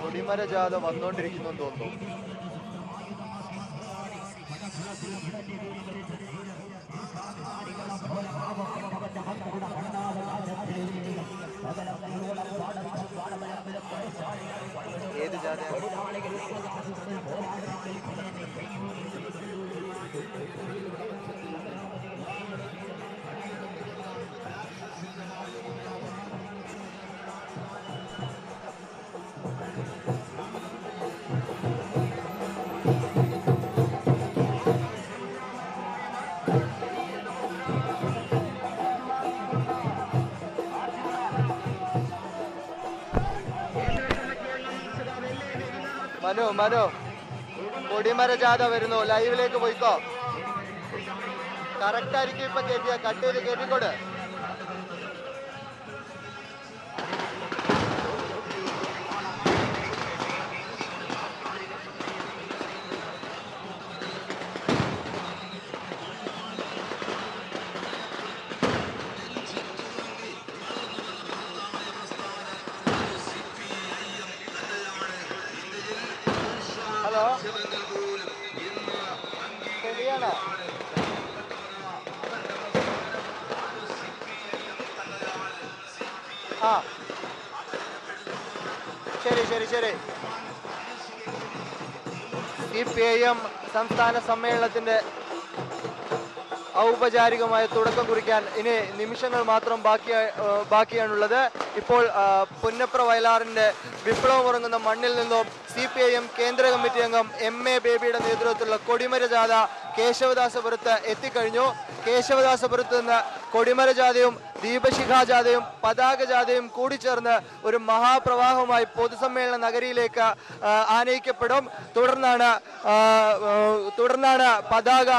കൊടിമര ജാഥ വന്നുകൊണ്ടിരിക്കുന്നു തോന്നുന്നു. ഏത് ജാഥയാണ്? മനു കൊടിമര ജാഥ വരുന്നു. ലൈവിലേക്ക് പോയിക്കോ. കറക്റ്റ് ആയിരിക്കും. ഇപ്പൊ കയറ്റിയ കട്ട് ചെയ്ത് കയറ്റിക്കോട്. ഹലോ, ശരിയാണോ? ആ, ശരി. CPIM സംസ്ഥാന സമ്മേളനത്തിന്റെ ഔപചാരികമായ തുടക്കം കുറിക്കാൻ ഇനി നിമിഷങ്ങൾ മാത്രം ബാക്കിയാണുള്ളത്. ഇപ്പോൾ പുന്നപ്ര വയലാറിന്റെ വിപ്ലവമുറങ്ങുന്ന മണ്ണിൽ നിന്നും CPIM കേന്ദ്ര കമ്മിറ്റി അംഗം MA ബേബിയുടെ നേതൃത്വത്തിലുള്ള കൊടിമര ജാഥ കേശവദാസപുരത്ത് എത്തിക്കഴിഞ്ഞു. കേശവദാസപുരത്ത് നിന്ന് കൊടിമര ജാഥയും ദീപശിഖാ ജാഥയും പതാക ജാഥയും കൂടിച്ചേർന്ന് ഒരു മഹാപ്രവാഹമായി പൊതുസമ്മേളന നഗരിയിലേക്ക് ആനയിക്കപ്പെടും. തുടർന്നാണ് പതാക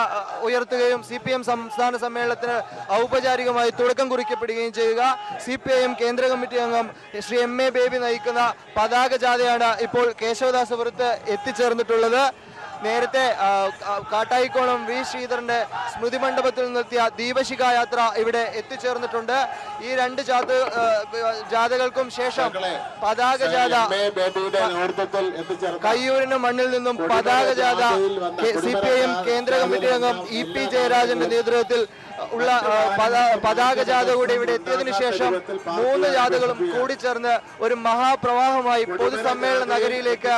ഉയർത്തുകയും CPM സംസ്ഥാന സമ്മേളനത്തിന് ഔപചാരികമായി തുടക്കം കുറിക്കപ്പെടുകയും ചെയ്യുക. CPIM കേന്ദ്ര കമ്മിറ്റി അംഗം ശ്രീ MA ബേബി നയിക്കുന്ന പതാക ജാഥയാണ് ഇപ്പോൾ കേശവദാസപുരത്ത് എത്തിച്ചേർന്നിട്ടുള്ളത്. നേരത്തെ കാട്ടായിക്കോണം V ശ്രീധരന്റെ സ്മൃതി മണ്ഡപത്തിൽ നിന്നെത്തിയ ദീപശിഖാ യാത്ര ഇവിടെ എത്തിച്ചേർന്നിട്ടുണ്ട്. ഈ രണ്ട് ജാഥകൾക്കും ശേഷം പതാക ജാഥ കയ്യൂരിന് മണ്ണിൽ നിന്നും പതാക ജാഥ CPIM കേന്ദ്ര കമ്മിറ്റി അംഗം EP ജയരാജന്റെ നേതൃത്വത്തിൽ ഉള്ള പതാക ജാഥ കൂടി ഇവിടെ എത്തിയതിനു ശേഷം 3 ജാഥകളും കൂടിച്ചേർന്ന് ഒരു മഹാപ്രവാഹമായി പൊതുസമ്മേളന നഗരിയിലേക്ക്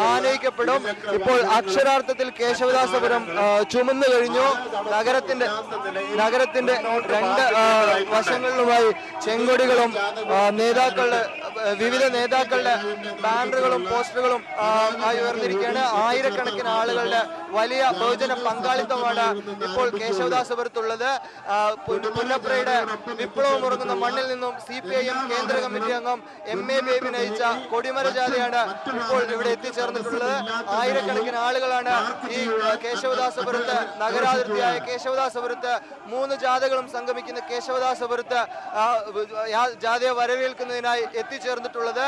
ആനയിക്കപ്പെടും. ഇപ്പോൾ അക്ഷരാർത്ഥത്തിൽ കേശവദാസപുരം ചുമന്നു കഴിഞ്ഞു. നഗരത്തിന്റെ 2 വശങ്ങളിലുമായി ചെങ്കൊടികളും വിവിധ നേതാക്കളുടെ ബാനറുകളും പോസ്റ്ററുകളും ആയി ഉയർന്നിരിക്കുകയാണ്. ആയിരക്കണക്കിന് ആളുകളുടെ വലിയ ബഹുജന പങ്കാളിത്തമാണ് ഇപ്പോൾ കേശവദാസപുരത്തുള്ളത്. പുന്നപ്രയുടെ വിപ്ലവമുറങ്ങുന്ന മണ്ണിൽ നിന്നും CPIM കേന്ദ്ര കമ്മിറ്റി അംഗം MA ബേബി നയിച്ച കൊടിമര ജാഥയാണ് ഇപ്പോൾ ഇവിടെ എത്തിച്ചേർന്നിട്ടുള്ളത്. ആയിരക്കണക്കിന് ആളുകളാണ് ഈ കേശവദാസപുരത്ത്, നഗരാതിർത്തിയായ കേശവദാസപുരത്ത് 3 ജാഥകളും സംഗമിക്കുന്ന കേശവദാസപുരത്ത് ജാഥയെ വരവേൽക്കുന്നതിനായി എത്തിച്ചേർന്നിട്ടുള്ളത്.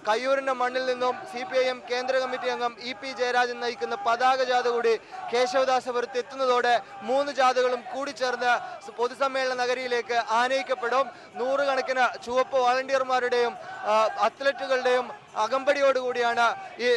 കയ്യൂരിന്റെ മണ്ണിൽ നിന്നും CPIM കേന്ദ്ര കമ്മിറ്റി അംഗം EP ജയരാജൻ നയിക്കുന്ന പതാക ജാഥ കൂടി കേശവദാസപുരത്ത് എത്തുന്നതോടെ 3 ജാഥകളും കൂടിച്ചേർന്ന് പൊതുസമ്മേളന നഗരിയിലേക്ക് ആനയിക്കപ്പെടും. 100 കണക്കിന് ചുവപ്പ് വളണ്ടിയർമാരുടെയും അത്ലറ്റുകളുടെയും അകമ്പടിയോടുകൂടിയാണ് ഈ